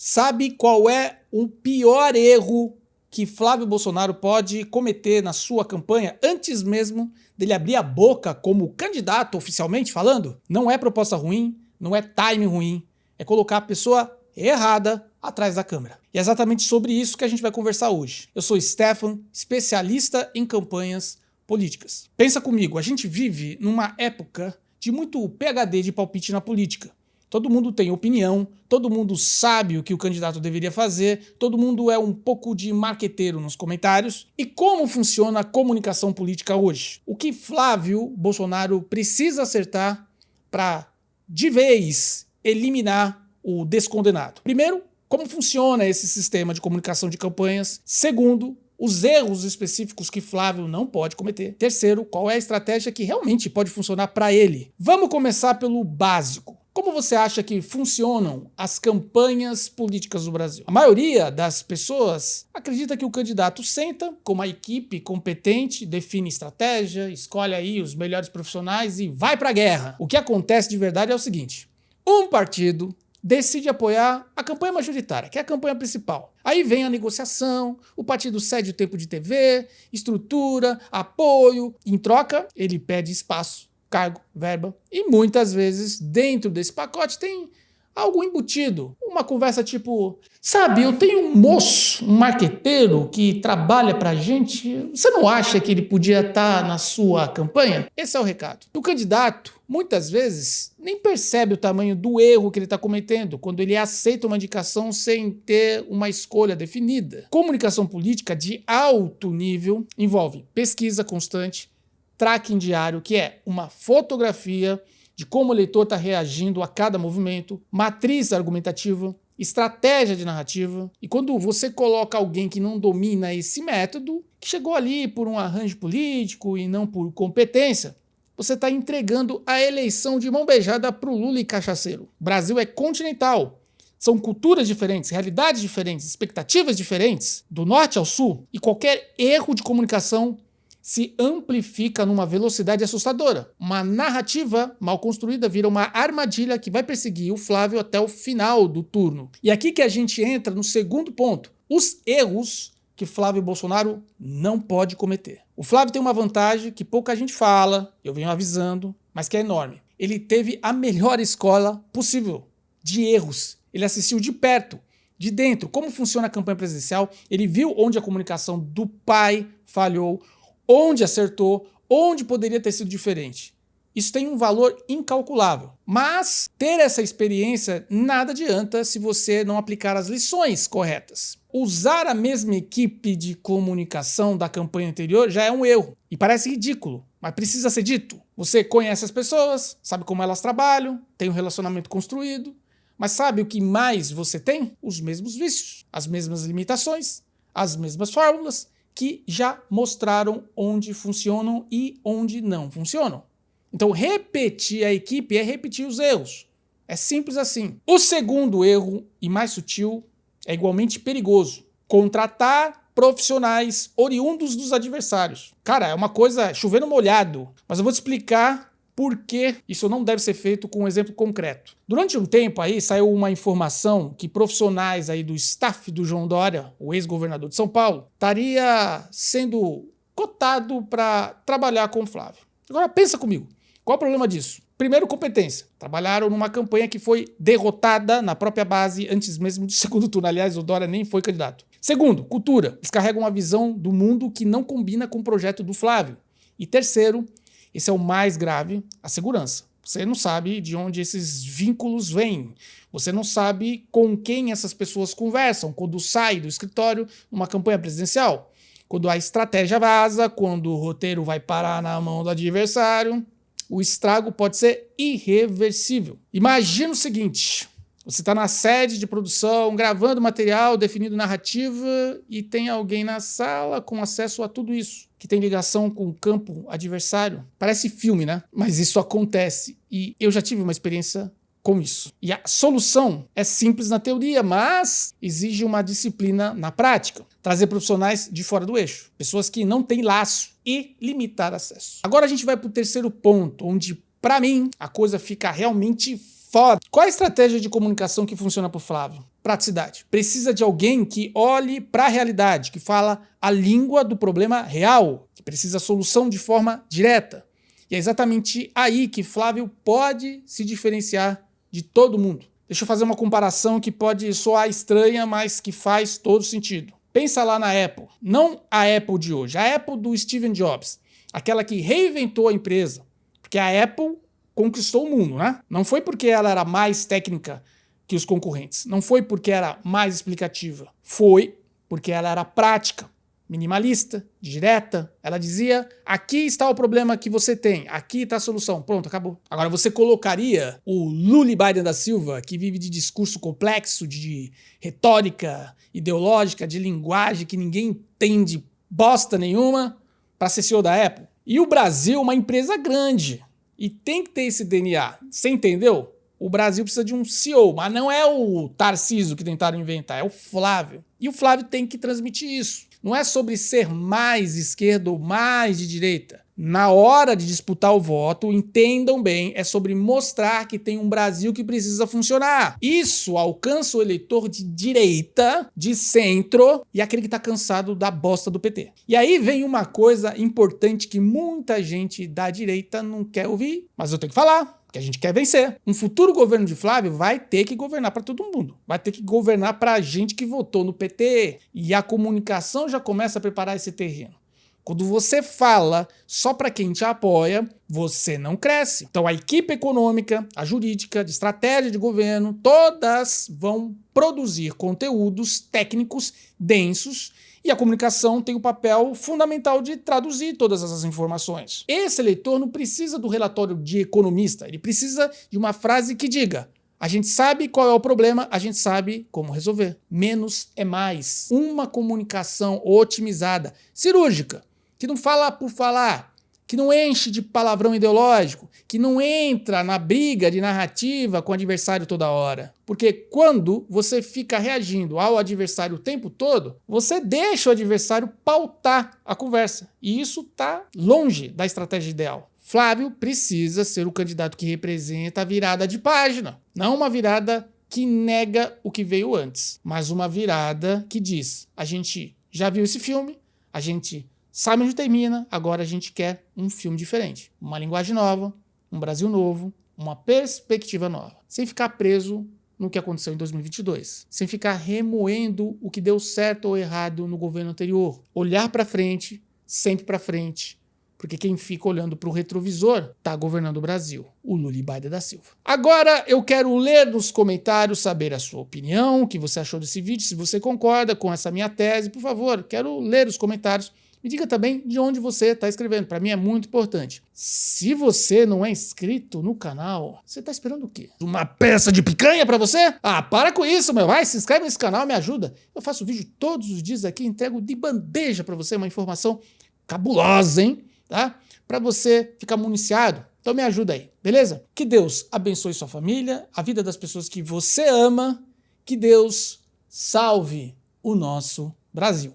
Sabe qual é o pior erro que Flávio Bolsonaro pode cometer na sua campanha antes mesmo dele abrir a boca como candidato oficialmente falando? Não é proposta ruim, não é time ruim, é colocar a pessoa errada atrás da câmera. E é exatamente sobre isso que a gente vai conversar hoje. Eu sou Stefan, especialista em campanhas políticas. Pensa comigo, a gente vive numa época de muito PhD de palpite na política. Todo mundo tem opinião, todo mundo sabe o que o candidato deveria fazer, todo mundo é um pouco de marqueteiro nos comentários. E como funciona a comunicação política hoje? O que Flávio Bolsonaro precisa acertar para, de vez, eliminar o descondenado? Primeiro, como funciona esse sistema de comunicação de campanhas? Segundo, os erros específicos que Flávio não pode cometer. Terceiro, qual é a estratégia que realmente pode funcionar para ele? Vamos começar pelo básico. Como você acha que funcionam as campanhas políticas do Brasil? A maioria das pessoas acredita que o candidato senta com uma equipe competente, define estratégia, escolhe aí os melhores profissionais e vai para a guerra. O que acontece de verdade é o seguinte: um partido decide apoiar a campanha majoritária, que é a campanha principal. Aí vem a negociação, o partido cede o tempo de TV, estrutura, apoio. Em troca, ele pede espaço, cargo, verba, e muitas vezes dentro desse pacote tem algo embutido. Uma conversa tipo, sabe, eu tenho um moço, um marqueteiro que trabalha pra gente, você não acha que ele podia estar na sua campanha? Esse é o recado. O candidato, muitas vezes, nem percebe o tamanho do erro que ele está cometendo quando ele aceita uma indicação sem ter uma escolha definida. Comunicação política de alto nível envolve pesquisa constante, tracking diário, que é uma fotografia de como o eleitor está reagindo a cada movimento, matriz argumentativa, estratégia de narrativa. E quando você coloca alguém que não domina esse método, que chegou ali por um arranjo político e não por competência, você está entregando a eleição de mão beijada para o Lula e cachaceiro. O Brasil é continental. São culturas diferentes, realidades diferentes, expectativas diferentes, do norte ao sul. E qualquer erro de comunicação se amplifica numa velocidade assustadora. Uma narrativa mal construída vira uma armadilha que vai perseguir o Flávio até o final do turno. E aqui que a gente entra no segundo ponto: os erros que Flávio Bolsonaro não pode cometer. O Flávio tem uma vantagem que pouca gente fala, eu venho avisando, mas que é enorme. Ele teve a melhor escola possível de erros. Ele assistiu de perto, de dentro, como funciona a campanha presidencial. Ele viu onde a comunicação do pai falhou, onde acertou, onde poderia ter sido diferente. Isso tem um valor incalculável. Mas ter essa experiência nada adianta se você não aplicar as lições corretas. Usar a mesma equipe de comunicação da campanha anterior já é um erro. E parece ridículo, mas precisa ser dito. Você conhece as pessoas, sabe como elas trabalham, tem um relacionamento construído, mas sabe o que mais você tem? Os mesmos vícios, as mesmas limitações, as mesmas fórmulas, que já mostraram onde funcionam e onde não funcionam. Então, repetir a equipe é repetir os erros. É simples assim. O segundo erro, e mais sutil, é igualmente perigoso: contratar profissionais oriundos dos adversários. Cara, é uma coisa chovendo molhado, mas eu vou te explicar por que isso não deve ser feito com um exemplo concreto. Durante um tempo aí saiu uma informação que profissionais aí do staff do João Dória, o ex-governador de São Paulo, estaria sendo cotado para trabalhar com o Flávio. Agora pensa comigo, qual é o problema disso? Primeiro, competência. Trabalharam numa campanha que foi derrotada na própria base antes mesmo do segundo turno. Aliás, o Dória nem foi candidato. Segundo, cultura. Eles carregam uma visão do mundo que não combina com o projeto do Flávio. E terceiro, esse é o mais grave, a segurança. Você não sabe de onde esses vínculos vêm. Você não sabe com quem essas pessoas conversam quando sai do escritório numa campanha presidencial. Quando a estratégia vaza, quando o roteiro vai parar na mão do adversário, o estrago pode ser irreversível. Imagina o seguinte: você está na sede de produção, gravando material, definindo narrativa, e tem alguém na sala com acesso a tudo isso, que tem ligação com o campo adversário. Parece filme, né? Mas isso acontece, e eu já tive uma experiência com isso. E a solução é simples na teoria, mas exige uma disciplina na prática. Trazer profissionais de fora do eixo, pessoas que não têm laço, e limitar acesso. Agora a gente vai para o terceiro ponto, onde, para mim, a coisa fica realmente foda. Qual a estratégia de comunicação que funciona para o Flávio? praticidade. Precisa de alguém que olhe para a realidade, que fala a língua do problema real, que precisa solução de forma direta. E é exatamente aí que Flávio pode se diferenciar de todo mundo. Deixa eu fazer uma comparação que pode soar estranha, mas que faz todo sentido. Pensa lá na Apple. Não a Apple de hoje, a Apple do Steve Jobs. Aquela que reinventou a empresa. Porque a Apple conquistou o mundo, né? Não foi porque ela era mais técnica que os concorrentes. Não foi porque era mais explicativa. Foi porque ela era prática, minimalista, direta. Ela dizia, aqui está o problema que você tem, aqui está a solução. Pronto, acabou. Agora você colocaria o Lully Biden da Silva, que vive de discurso complexo, de retórica ideológica, de linguagem que ninguém entende bosta nenhuma, para ser CEO da Apple? E o Brasil, uma empresa grande, e tem que ter esse DNA. Você entendeu? O Brasil precisa de um CEO, mas não é o Tarcísio que tentaram inventar, é o Flávio. E o Flávio tem que transmitir isso. Não é sobre ser mais esquerda ou mais de direita. Na hora de disputar o voto, entendam bem, é sobre mostrar que tem um Brasil que precisa funcionar. Isso alcança o eleitor de direita, de centro e aquele que está cansado da bosta do PT. E aí vem uma coisa importante que muita gente da direita não quer ouvir, mas eu tenho que falar. Que a gente quer vencer. Um futuro governo de Flávio vai ter que governar para todo mundo. Vai ter que governar para a gente que votou no PT. E a comunicação já começa a preparar esse terreno. Quando você fala só para quem te apoia, você não cresce. Então a equipe econômica, a jurídica, de estratégia de governo, todas vão produzir conteúdos técnicos densos. E a comunicação tem o papel fundamental de traduzir todas essas informações. Esse eleitor não precisa do relatório de economista, ele precisa de uma frase que diga: a gente sabe qual é o problema, a gente sabe como resolver. Menos é mais. Uma comunicação otimizada, cirúrgica, que não fala por falar, que não enche de palavrão ideológico, que não entra na briga de narrativa com o adversário toda hora. Porque quando você fica reagindo ao adversário o tempo todo, você deixa o adversário pautar a conversa. E isso está longe da estratégia ideal. Flávio precisa ser o candidato que representa a virada de página. Não uma virada que nega o que veio antes, mas uma virada que diz: a gente já viu esse filme, a gente sabe onde termina, agora a gente quer um filme diferente. Uma linguagem nova, um Brasil novo, uma perspectiva nova. Sem ficar preso no que aconteceu em 2022. Sem ficar remoendo o que deu certo ou errado no governo anterior. Olhar para frente, sempre para frente. Porque quem fica olhando para o retrovisor está governando o Brasil. O Lully Biden da Silva. Agora eu quero ler nos comentários, saber a sua opinião, o que você achou desse vídeo, se você concorda com essa minha tese. Por favor, quero ler os comentários. Me diga também de onde você está escrevendo. Para mim é muito importante. Se você não é inscrito no canal, você está esperando o quê? Uma peça de picanha para você? Ah, para com isso, meu. Vai, se inscreve nesse canal, me ajuda. Eu faço vídeo todos os dias aqui, entrego de bandeja para você uma informação cabulosa, hein? Tá? Para você ficar municiado. Então me ajuda aí, beleza? Que Deus abençoe sua família, a vida das pessoas que você ama. Que Deus salve o nosso Brasil.